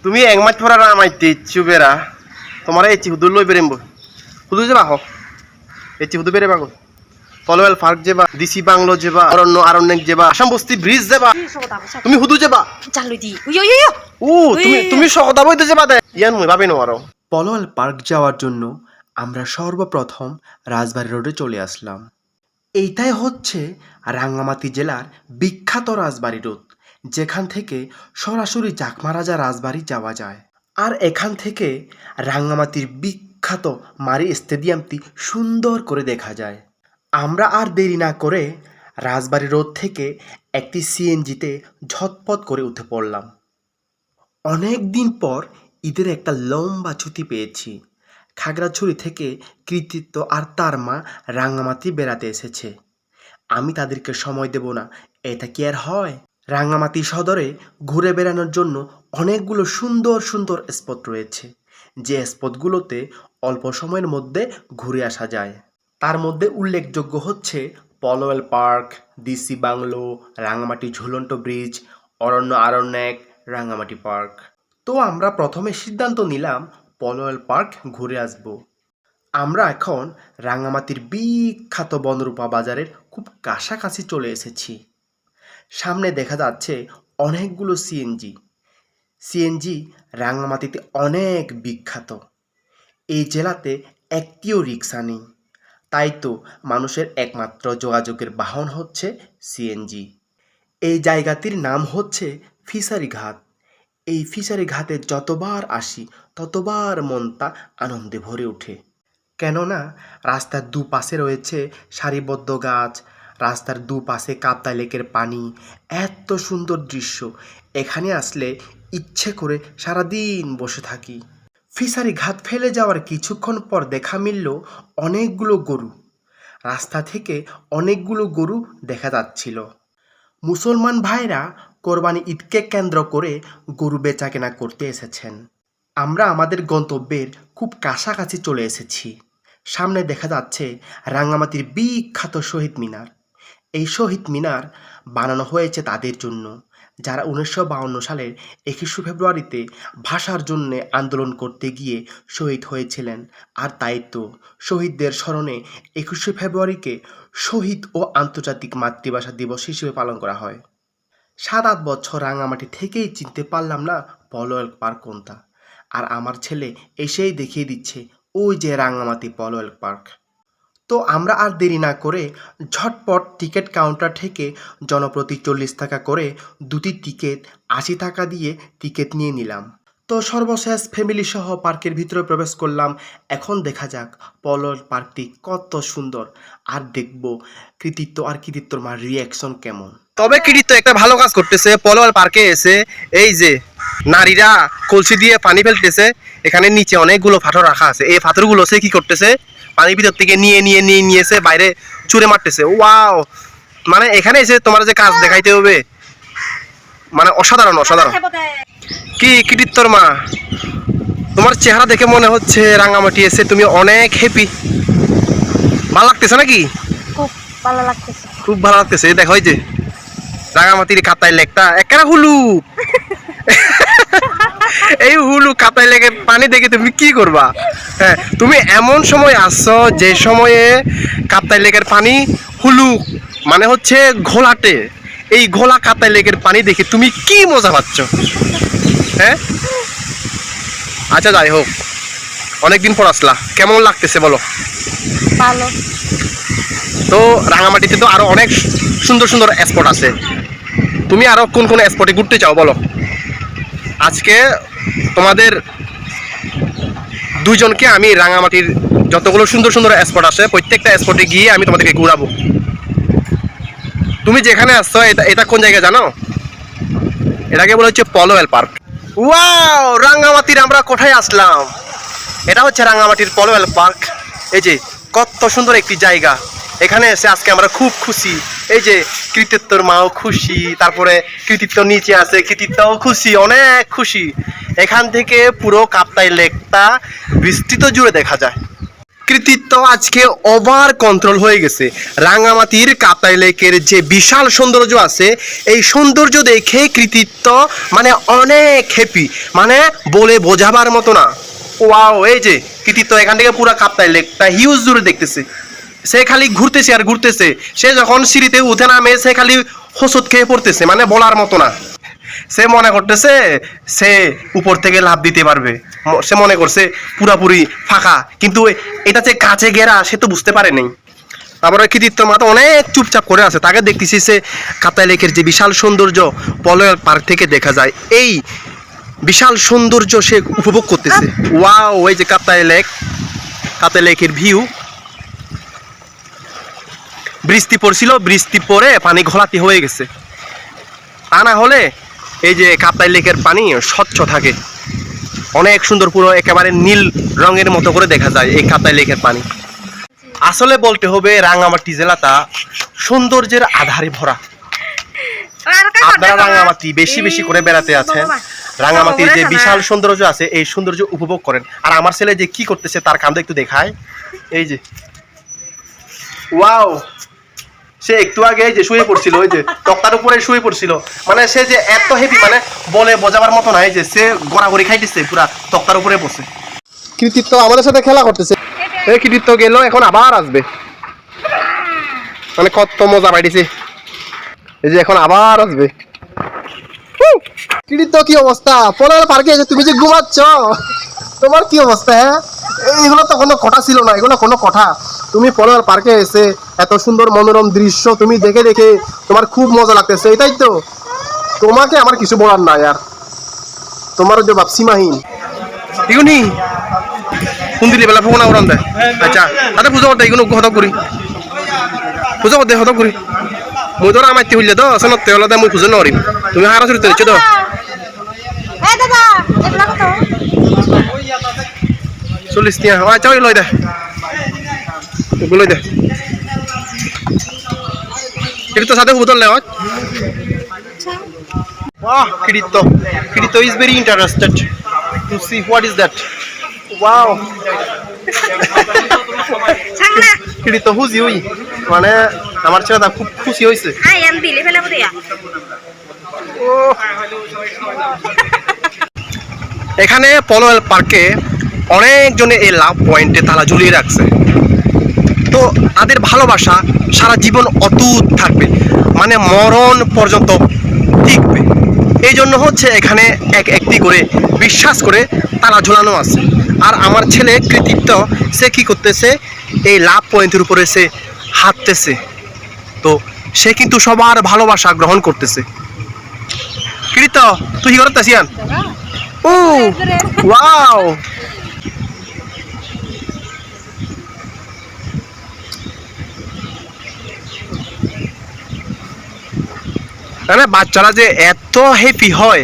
তুমি এক মাস পর আমাইতে ইচ্ছু বেড়া তোমার এই হুদু লই বেরেমব হুদু যাবা হ এই হুদু বেরে বাগো পলওয়েল পার্ক যাবা ডিসি বাংলো যাবা অরণ্য আরণ্যক যাবা আসাম বস্তি ব্রিজ যাবা তুমি হুদু যাবা চালু দি উই উই ও তুমি সহদা বইতে যাবা দে ইয়ান মই ভাবি নমারো পলওয়াল পার্ক যাওয়ার জন্য আমরা সর্বপ্রথম রাজবাড়ী রোডে চলে আসলাম। এইটাই হচ্ছে রাঙ্গামাটি জেলার বিখ্যাত রাজবাড়ী রোড, যেখান থেকে সরাসরি চাকমা রাজা রাজবাড়ি যাওয়া যায়। আর এখান থেকে রাঙ্গামাটির বিখ্যাত মারি স্টেডিয়ামটি সুন্দর করে দেখা যায়। আমরা আর দেরি না করে রাজবাড়ী রোড থেকে একটি সিএনজিতে ঝটপট করে উঠে পড়লাম। অনেক দিন পর ঈদের একটা লম্বা ছুটি পেয়েছি। খাগড়াছড়ি থেকে কৃতিত্ব আর তার মা রাঙ্গামাটি বেড়াতে এসেছে। আমি তাদেরকে সময় দেব না, এটা কি আর হয়? রাঙ্গামাটি সদরে ঘুরে বেড়ানোর জন্য অনেকগুলো সুন্দর সুন্দর স্পট রয়েছে, যে স্পটগুলোতে অল্প সময়ের মধ্যে ঘুরে আসা যায়। তার মধ্যে উল্লেখযোগ্য হচ্ছে Polwel park, DC bungalow, Rangamati ঝুলন্ত ব্রিজ, অরণ্য আরণ্যক, রাঙ্গামাটি পার্ক। তো আমরা প্রথমে সিদ্ধান্ত নিলাম পলওয়েল পার্ক ঘুরে আসব। আমরা এখন রাঙ্গামাটির বিখ্যাত বনরূপা বাজারের খুব কাছাকাছি চলে এসেছি। সামনে দেখা যাচ্ছে অনেকগুলো সিএনজি রাঙ্গামাটিতে অনেক বিখ্যাত। এই জেলাতে একটিও রিক্সা নেই, তাই তো মানুষের একমাত্র যোগাযোগের বাহন হচ্ছে সিএনজি। এই জায়গাটির নাম হচ্ছে ফিশারি ঘাট। এই ফিশারি ঘাটে যতবার আসি ততবার মনটা আনন্দে ভরে ওঠে, কেননা রাস্তার দুপাশে রয়েছে সারিবদ্ধ গাছ, রাস্তার দুপাশে কাপ্তাই লেকের পানি, এত সুন্দর দৃশ্য। এখানে আসলে ইচ্ছে করে সারাদিন বসে থাকি। ফিশারি ঘাট ফেলে যাওয়ার কিছুক্ষণ পর দেখা মিলল অনেকগুলো গরু। রাস্তা থেকে অনেকগুলো গরু দেখা যাচ্ছিল। মুসলমান ভাইরা কোরবানি ঈদকে কেন্দ্র করে গরু বেচাকেনা করতে এসেছেন। আমরা আমাদের গন্তব্যের খুব কাছাকাছি চলে এসেছি। সামনে দেখা যাচ্ছে রাঙ্গামাটির বিখ্যাত শহীদ মিনার। এই শহীদ মিনার বানানো হয়েছে তাদের জন্য যারা 1952 সালের 21 ফেব্রুয়ারিতে ভাষার জন্য আন্দোলন করতে গিয়ে শহীদ হয়েছিলেন। আর তাই তো শহীদদের স্মরণে 21 ফেব্রুয়ারিকে শহীদ ও আন্তর্জাতিক মাতৃভাষা দিবস হিসেবে পালন করা হয়। 7-8 বছর রাঙ্গামাটি থেকেই চিনতে পারলাম না পলওয়েল পার্ক কোনটা। আর আমার ছেলে এসেই দেখিয়ে দিচ্ছে ওই যে রাঙ্গামাটি পলওয়েল পার্ক। তো আমরা আর দেরি না করে ঝটপট টিকিট কাউন্টার থেকে জনপ্রতি 40 টাকা করে দুটি টিকিট 80 টাকা দিয়ে টিকিট নিয়ে নিলাম। তো সর্বশেষ ফ্যামিলি সহ পার্কের ভিতরে প্রবেশ করলাম। এখন দেখা যাক পলওয়েল পার্কটি কত সুন্দর, আর দেখব কৃতিত্বর মার রিয়াকশন কেমন। তবে কৃতিত্ব একটা ভালো কাজ করতেছে। পলওয়াল পার্কে এসে এই যে নারীরা কলসি দিয়ে পানি ফেলতেছে, এখানে নিচে অনেকগুলো পাথর রাখা আছে। এই পাথরগুলো সে কি করতেছে, পানির ভিতর থেকে নিয়ে বাইরে ছুঁড়ে মারতেছে। ওয়াও, মানে এখানে এসে তোমার যে কাজ দেখাইতে হবে, মানে অসাধারণ। কি কৃতিত্বর মা, তোমার চেহারা দেখে মনে হচ্ছে রাঙ্গামাটি এসে তুমি অনেক হ্যাপি। ভালো লাগতেছে নাকি? খুব ভালো লাগতেছে। খুব ভালো লাগতেছে। দেখো এই যে রাঙ্গামাটির কাপ্তাই লেকটা একেবারে হুলু। এই হুলু কাপ্তাই লেকের পানি দেখে তুমি কি করবা? হ্যাঁ, তুমি এমন সময় আসছো যে সময়ে কাপ্তাই লেকের পানি হুলু, মানে হচ্ছে ঘোলাটে। এই ঘোলা কাপ্তাই লেকের পানি দেখে তুমি কি মজা পাচ্ছ? হ্যাঁ, আচ্ছা যাই হোক, অনেকদিন পর আসলা, কেমন লাগতেছে বলো? ভালো। তো রাঙ্গামাটিতে তো আরো অনেক সুন্দর সুন্দর স্পট আছে। তুমি আরো কোন কোন স্পটে ঘুরতে চাও বলো? আজকে তোমাদের দুইজনকে আমি রাঙ্গামাটির যতগুলো সুন্দর সুন্দর স্পট আছে প্রত্যেকটা স্পটে গিয়ে আমি তোমাদেরকে ঘুরাবো। তুমি যেখানে আসছো এটা কোন জায়গা জানো? এটাকে বলা হচ্ছে পলওয়েল পার্ক। ওয়াও, রাঙ্গামাটির আমরা কোথায় আসলাম? এটা হচ্ছে রাঙ্গামাটির পলওয়েল পার্ক। এই যে কত সুন্দর একটি জায়গা, এখানে এসে আজকে আমরা খুব খুশি। এই যে কৃতিত্বর মাও খুশি, তারপরে কৃতিত্ব নিচে আছে, কৃতিত্বও খুশি, অনেক খুশি। এখান থেকে পুরো কাপ্তাই লেকটা বিস্তৃত জুড়ে দেখা যায়। কৃতিত্ব আজকে ওভার কন্ট্রোল হয়ে গেছে। রাঙামাটির কাপ্তাই লেকের যে বিশাল সৌন্দর্য আছে, এই সৌন্দর্য দেখে কৃতিত্ব মানে অনেক হ্যাপি, মানে বলে বোঝাবার মতো না। ওয়াও, এই যে কৃতিত্ব এখান থেকে পুরো কাপ্তাই লেকটা হিউজ দূরে দেখতেছে। সে খালি ঘুরতেছে আর ঘুরতেছে। সে যখন সিঁড়িতে উঠে নামে সে খালি হোঁচট খেয়ে পড়তেছে, মানে বলার মতো না। সে মনে করতেছে সে উপর থেকে লাফ দিতে পারবে, সে মনে করছে পুরাপুরি ফাঁকা, কিন্তু এটা যে কাছে ঘেরা সে তো বুঝতে পারে নাই। তারপরে কৃতিত্ব মাথা অনেক চুপচাপ করে আছে, তাকে দেখতেছি সে কাপ্তাই লেকের যে বিশাল সৌন্দর্য পলয়াল পার্ক থেকে দেখা যায়, এই বিশাল সৌন্দর্য সে উপভোগ করতেছে। ওয়াও, এই যে কাপ্তাই লেকের ভিউ। বৃষ্টি পড়ছিল, বৃষ্টি পড়ে পানি ঘোলাতে হয়ে গেছে, তা না হলে এই যে কাপ্তাই লেকের পানি স্বচ্ছ থাকে, অনেক সুন্দর, পুরো একেবারে নীল রঙের মতো করে দেখা যায় এই কাপ্তাই লেকের পানি। আসলে বলতে হবে রাঙামাটি জেলাটা সৌন্দর্যের আধারে ভরা। আপনারা রাঙামাটি বেশি বেশি করে বেড়াতে আছেন, রাঙামাটির যে বিশাল সৌন্দর্য আছে এই সৌন্দর্য উপভোগ করেন। আর আমার ছেলে যে কি করতেছে তার কাণ্ড একটু দেখায়। এই যে ওয়াও, সে একটু আগে যে শুয়ে পড়ছিল, ওই যে তক্তার উপরে শুয়ে পড়ছিল, মানে সে যে এত হেভি, মানে বলে বোঝাবার মতো নয়, যে সে গড়াগড়ি খাইতেছে পুরা তক্তার উপরে বসে। কৃতিত্ব আমাদের সাথে খেলা করতেছে, এই কৃতিত্ব গেল, এখন আবার আসবে, মানে কত মজা পাইতেছে, এই যে এখন আবার আসবে। কৃতিত্ব কি অবস্থা? পলার পার্কে এসে তুমি যে ঘুমাচ্ছ, তোমার কি অবস্থা? হ্যাঁ, এগুলো তো কোনো কথা ছিল না, এগুলো কোনো কথা? তুমি পলার পার্কে এসে এত সুন্দর মনোরম দৃশ্য তুমি দেখে দেখে তোমার খুব মজা লাগতেছে, এটাই তো? তোমাকে আমার কিছু বলার নাই, আর তোমার জবাব সীমাহীন। এগুনি কোন দিলে বেলা ফোন উড়ান দেয়? আচ্ছা, তাতে পুজো করতে এগুলো হতক করি, পুজো করতে হতক করি। মুই তোরা আমাইতে হইলে তো সনতে হলে মুই পুজো নরিম, তুমি হারা চুরি তো তো এ দাদা এগুলা কত? 40 টিয়া। আচ্ছা, ওই লই দে, ওগুলো দে। কৃতিত্ব সাথে বোতল লেওয়াত। Wow, Kidito is very interested to see what is that. Wow. ছাংনা Kidito who's you? মানে আমার ছেলেটা খুব খুশি হয়েছে। আই এম দিলে ফেলে বদিয়া। এখানে পলওয়াল পার্কে অনেকজনে এই লাভ পয়েন্টে তালা ঝুলিয়ে রাখছে, তো তাদের ভালোবাসা সারা জীবন অটুট থাকবে, মানে মরণ পর্যন্ত টিকবে। এই জন্য হচ্ছে এখানে একটি করে বিশ্বাস করে তালা ঝুলানো আছে। আর আমার ছেলে কৃতিত্ব সে কি করতেছে, এই লাভ পয়েন্টের উপরে সে হাঁটতেছে, তো সে কিন্তু সবার ভালোবাসা গ্রহণ করতেছে। কৃতিত্ব তুই কি করতেছিস? ও ওয়াও, মানে বাচ্চারা যে এত হ্যাপি হয়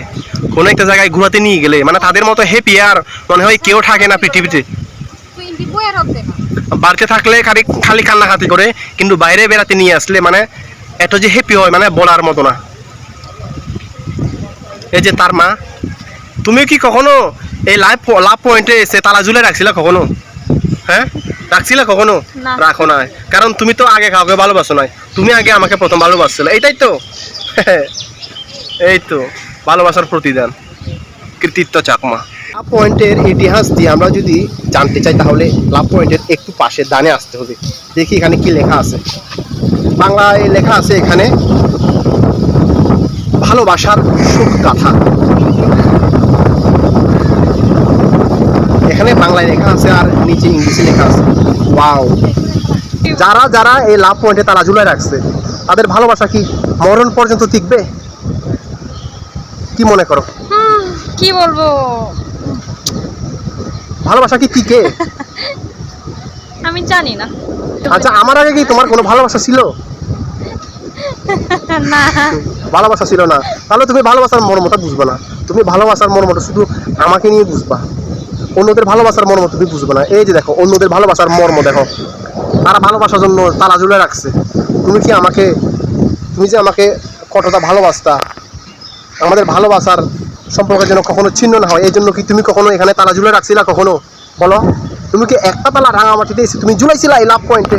কোনো একটা জায়গায় ঘোরাতে নিয়ে গেলে, মানে তাদের মতো হ্যাপি আর মনে হয় কেউ থাকে না পৃথিবীতে। বাড়িতে থাকলে খালি খালি কান্নাকাটি করে, কিন্তু বাইরে বেড়াতে নিয়ে আসলে মানে এত যে হ্যাপি হয় মানে বলার মতো না। এই যে তার মা, তুমি কি কখনো এই লাভ পয়েন্টে এসে তালা ঝুলে রাখছিলা কখনো? হ্যাঁ, রাখছিলা কখনো? না। রাখো না, কারণ তুমি তো আগে কাউকে ভালোবাসো নাই, তুমি আগে আমাকে প্রথম ভালোবাসছিলে, এইটাই তো। এই তো ভালোবাসার প্রতিদান, কৃতিত্ব চাকমা। লাভ পয়েন্টের ইতিহাস দিয়ে আমরা যদি জানতে চাই তাহলে লাভ পয়েন্টের একটু পাশে ডানে আসতে হবে। দেখি এখানে কি লেখা আছে। বাংলায় লেখা আছে এখানে ভালোবাসার সুখ গাথা। এখানে বাংলায় লেখা আছে আর নিচে ইংলিশে লেখা আছে। ওয়াও, যারা যারা এই লাভ পয়েন্টে তারা ঝুলাই রাখছে তাদের ভালোবাসা কি মরণ পর্যন্ত টিকবে? কি মনে করো? কি বলবো, ভালোবাসা কি টিকে? আমি জানি না। আচ্ছা, আমার আগে কি তোমার কোনো ভালোবাসা ছিল? না, ভালোবাসা ছিল না, তাহলে তুমি ভালোবাসার মর্মটা বুঝবে না। তুমি ভালোবাসার মর্মটা শুধু আমাকে নিয়ে বুঝবা, অন্যদের ভালোবাসার মর্ম তুমি বুঝবে না। এই যে দেখো, অন্যদের ভালোবাসার মর্ম দেখো, তারা ভালোবাসার জন্য তালা ঝুলে রাখছে। তুমি যে আমাকে কতটা ভালোবাসতা, আমাদের ভালোবাসার সম্পর্কের জন্য কখনো ছিন্ন না হয়, এই জন্য কি তুমি কখনো এখানে তালা ঝুলে রাখছিলা কখনো? বলো, তুমি কি একটা তালা রাঙামাটিতে এসে তুমি ঝুলাইছিলা এই লাভ পয়েন্টে?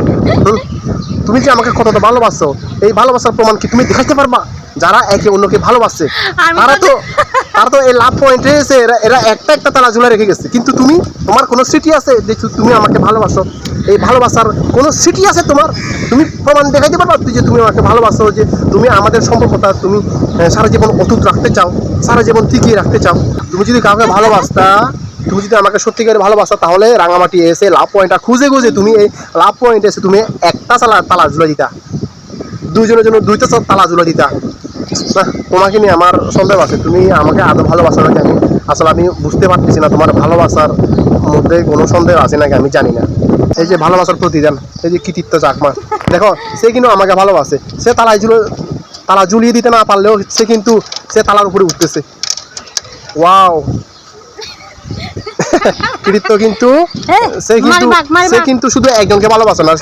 তুমি কি আমাকে কতটা ভালোবাসো, এই ভালোবাসার প্রমাণ কি তুমি দেখাতে পারবা? যারা একে অন্যকে ভালোবাসছে আমি তারা তো এই লাভ পয়েন্টে এসে এরা একটা একটা তালা ঝুলে রেখে গেছে, কিন্তু তোমার কোনো স্মৃতি আছে যে তুমি আমাকে ভালোবাসো? এই ভালোবাসার কোনো স্মৃতি আছে তোমার? তুমি প্রমাণ দেখাইতে পারবা যে তুমি আমাকে ভালোবাসো, যে তুমি আমাদের সম্পর্কটা তুমি সারা জীবন অটুট রাখতে চাও, সারা জীবন টিকিয়ে রাখতে চাও? তুমি যদি কাউকে ভালোবাসতা, তুমি যদি আমাকে সত্যিকারে ভালোবাসো, তাহলে রাঙামাটি এসে লাভ পয়েন্টটা খুঁজে খুঁজে তুমি এই লাভ পয়েন্টে এসে তুমি একটা তালা ঝুলে দিতা, দুজনের জন্য দুইটা তালা ঝুলে দিতা। না, তোমাকে নিয়ে আমার সন্দেহ আছে, তুমি আমাকে আদৌ ভালোবাসো নাকি আমি বুঝতে পারতেছি না। তোমার ভালোবাসার মধ্যে কোনো সন্দেহ আছে নাকি আমি জানি না। এই যে ভালোবাসার প্রতিদান, এই যে কৃতিত্ব চাকমা, দেখো সে কিন্তু আমাকে ভালোবাসে, সে তালা ঝুলিয়ে দিতে না পারলেও সে তালার উপরে উঠতেছে। ওয়াও, কৃতিত্ব কিন্তু সে কিন্তু শুধু একজনকে ভালোবাসে না,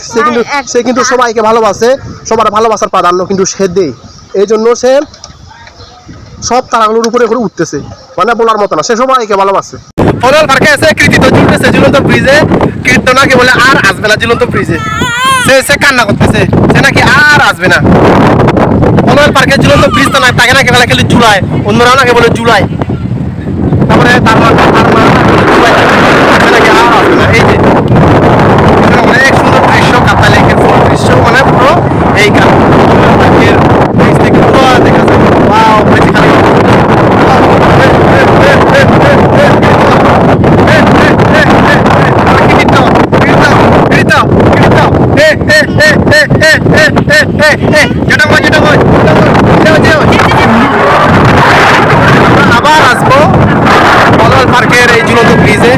সে কিন্তু সবাইকে ভালোবাসে, সবার ভালোবাসার প্রাধান্য কিন্তু সে দেয়। এই জন্য সে সব তারাগুলোর উপরে করে উঠতেছে, মানে বলার মতো না, সে সবাইকে ভালোবাসে। পলওয়াল পার্কে এসে কৃতিত্ব ঝুলতেছে ঝুলন্ত ব্রিজে, কৃতিত্ব নাকি বলে আর আসবে না ঝুলন্ত ব্রিজে, সে কান্না করতেছে, সে নাকি আর আসবে না। পলওয়াল পার্কে ঝুলন্ত ব্রিজ তো না, তাকে নাকি বলে খালি জুলাই, অন্যরাও নাকি বলে জুলাই, তারপরে তার মা জুলাই নাকি আর আসবে না। এই যে অনেক সুন্দর দৃশ্য, কাপ্তাই লেকের ফুল দৃশ্য, মানে পুরো এই পার্কের ব্রিজ থেকে পুরো দেখা যায়। ওয়াও, বেশি খালি আবার আসবো পলওয়াল পার্কের এই ঝুলন্ত ব্রিজে।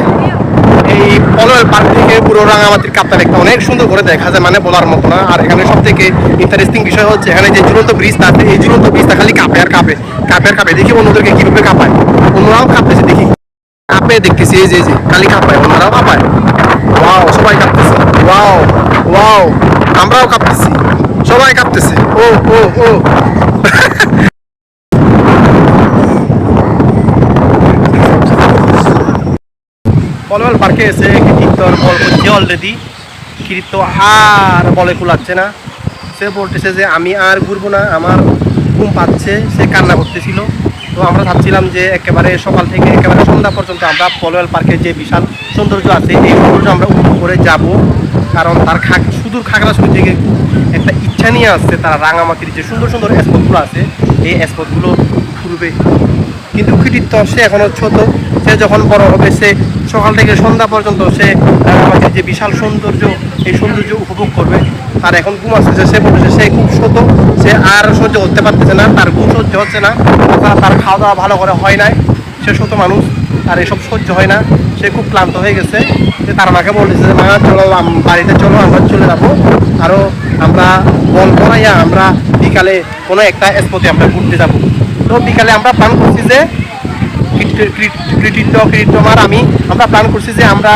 এই পলওয়াল পার্ক থেকে পুরো রাঙামাটির কাপ্তাই লেকটা অনেক সুন্দর করে দেখা যায়, মানে বলার মতো না। আর এখানে সব থেকে ইন্টারেস্টিং বিষয় হচ্ছে এখানে যে ঝুলন্ত ব্রিজটা আছে, এই ঝুলন্ত ব্রিজটা খালি কাঁপে আর কাঁপে, কাঁপে আর কাঁপে। দেখি অন্যদেরকে কিভাবে কাঁপায়, অন্যরাও কাঁপতেছে, দেখি কাঁপে দেখতেছি, এই যে খালি কাঁপায়, অন্যরাও কাঁপায়। ওয়াও, সবাই কাঁপতেছে, ওয়াও ওয়াও, আমরাও কাঁপতেছি, সবাই কাঁপতেছে। ও ও ও পলওয়াল পার্কে এসে কৃতিত্বর বল করছে অলরেডি, কৃতিত্ব আর বলে কুলাচ্ছে না, সে বলতেছে যে আমি আর ঘুরবো না, আমার ঘুম পাচ্ছে, সে কান্না করতেছিল। তো আমরা ভাবছিলাম যে একেবারে সকাল থেকে একেবারে সন্ধ্যা পর্যন্ত আমরা পলওয়াল পার্কের যে বিশাল সৌন্দর্য আছে এই সৌন্দর্য আমরা উপভোগ করে যাব, কারণ তার সুদূর খাগড়াছড়ি থেকে একটা ইচ্ছা নিয়ে আসছে, তারা রাঙামাটির যে সুন্দর সুন্দর স্পটগুলো আছে এই স্পটগুলো ঘুরবে। কিন্তু কৃতিত্ব সে এখনও ছোট, সে যখন বড় হবে সে সকাল থেকে সন্ধ্যা পর্যন্ত সে রাঙামাটির যে বিশাল সৌন্দর্য এই সৌন্দর্য উপভোগ করবে। তার এখন ঘুম আসতেছে, সে বলতেছে সে খুব ছোট, সে আর সহ্য করতে পারতেছে না, তার ঘুম সহ্য হচ্ছে না, তার খাওয়া দাওয়া ভালো করে হয় নাই, সে ছোট মানুষ, তার এসব সহ্য হয় না, সে খুব ক্লান্ত হয়ে গেছে। সে তার মাকে বলতেছে যে মা চলো বাড়িতে চলো, আমরা চলে যাবো, আরও আমরা বল করাইয়া আমরা বিকালে কোনো একটা স্পটে আমরা ঘুরতে যাব। তো বিকালে আমরা প্ল্যান করছি যে কৃতিত্ব আর আমরা প্ল্যান করছি যে আমরা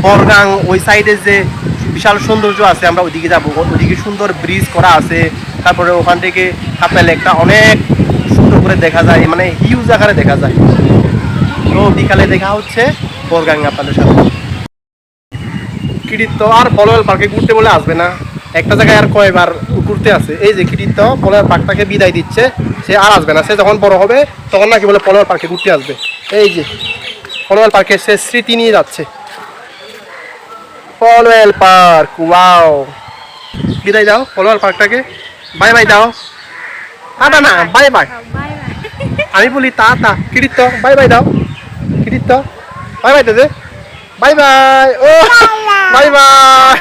বরগাং ওই সাইডে যে বিশাল সৌন্দর্য আছে আমরা ওইদিকে যাবো, ওইদিকে সুন্দর ব্রিজ করা আছে, তারপরে ওখান থেকে কাপ্তাই লেকটা অনেক সুন্দর করে দেখা যায়, মানে হিউজ আকারে দেখা যায়। তো বিকালে দেখা হচ্ছে বরগাং আপনাদের সাথে। কৃতিত্ব আর পলওয়াল পার্কে ঘুরতে বলে আসবে না, একটা জায়গায় আর কয়বার ঘুরতে আছে। এই যে কৃতিত্ব পলওয়াল পার্কটাকে বিদায় দিচ্ছে, সে আর আসবে না, সে যখন বড় হবে তখন নাকি বলে পলওয়াল পার্কে ঘুরতে আসবে। এই যে পলওয়াল পার্কে সে স্মৃতি নিয়ে যাচ্ছে। পলওয়াল পার্ক, ওয়াও, বিদায় দাও পলওয়াল পার্কটাকে, বাই বাই দাও। তা না, বাই বাই, আমি বলি তা কৃতিত্ব বাই বাই দাও, কৃতিত্ব বাই বাই দাদে, বাই বাই, ও বাই বাই।